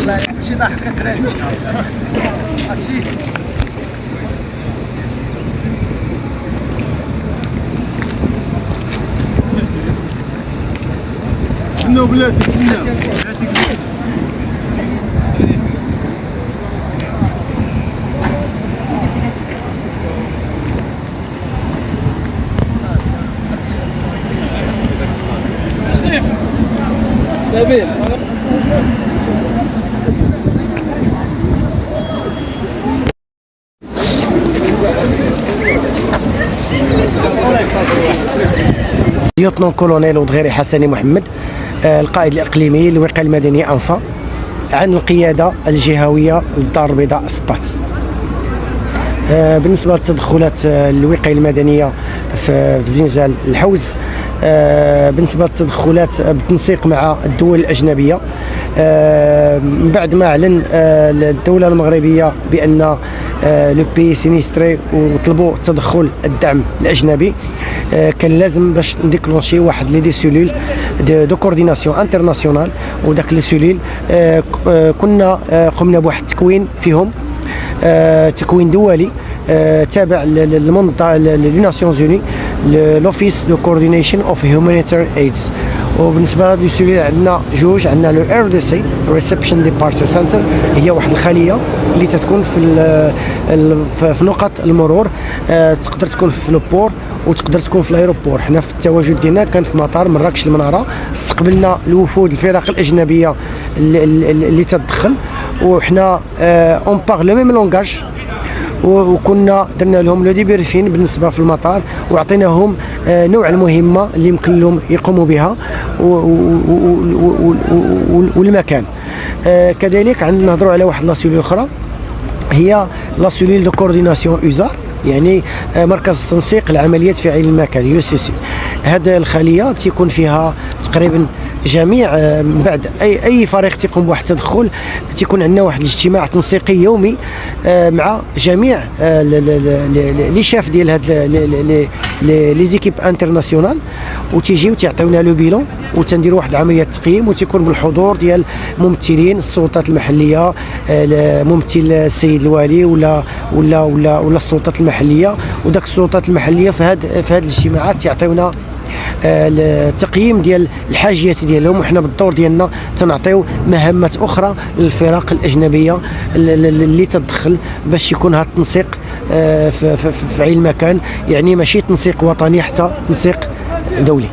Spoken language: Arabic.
خليك شي ضحكة كريم تسناو بلاتي تسناو نبيل ليوتنون كولونيل ودغيري حسني محمد، القائد الإقليمي للوقاية المدنية أنفا، عن القيادة الجهوية للدار البيضاء سطات. بالنسبة للتدخلات الوقاية المدنية في زنزال الحوز، بالنسبة للتدخلات بالتنسيق مع الدول الأجنبية، من بعد ما أعلن الدولة المغربية بأن لو بي سينيستري وطلبوا تدخل الدعم الأجنبي، كان لازم باش نديكلونشي واحد لي دي سيلول دو كورديناسيون انترناسيونال، وداك لي سيلول كنا قمنا بواحد التكوين فيهم، تكوين دولي تابع للمنظمة للناسيونز يوني، لوفيس دو كوردينيشن اوف هيومانيتيريان ايدز. وبالنسبه لهاد السيلول عندنا جوج، عندنا لو ار دي سي ريسبشن ديبارتشر سنتر، هي واحد الخليه اللي تتكون في نقط المرور، تقدر تكون في لوبور وتقدر تكون في الايروبور. حنا في التواجد ديالنا كان في مطار مراكش المناره، استقبلنا الوفود الفرق الاجنبيه اللي تدخل، وحنا اون بار لو ميم لونغاج، وكنا درنا لهم لو ديبريفين بالنسبه في المطار، وعطيناهم نوع المهمه اللي يمكن لهم يقوموا بها والمكان. كذلك عندنا نهضروا على واحد لاسيلول اخرى، هي لاسيلول دو كورديناسيون يوزار، يعني مركز تنسيق العمليات في عين المكان يو سي سي. هذه الخليه تيكون فيها تقريبا جميع، من بعد اي فريق تيقوم بواحد التدخل تيكون عندنا واحد الاجتماع تنسيقي يومي مع جميع لي شاف ديال هاد لي زيكيب انترناسيونال، وتيجيو تيعطيونا لو بيلون، وتنديروا واحد عمليه تقييم، وتيكون بالحضور ديال ممثلين السلطات المحليه، ممثل السيد الوالي ولا السلطات المحليه، وداك السلطات المحليه في هاد الاجتماعات تيعطيونا التقييم ديال الحاجيات ديالهم، وحنا بالدور ديالنا تنعطيو مهمات اخرى للفرق الاجنبيه اللي تدخل باش يكون هذا التنسيق في عين المكان، يعني ماشي تنسيق وطني، حتى تنسيق دولي.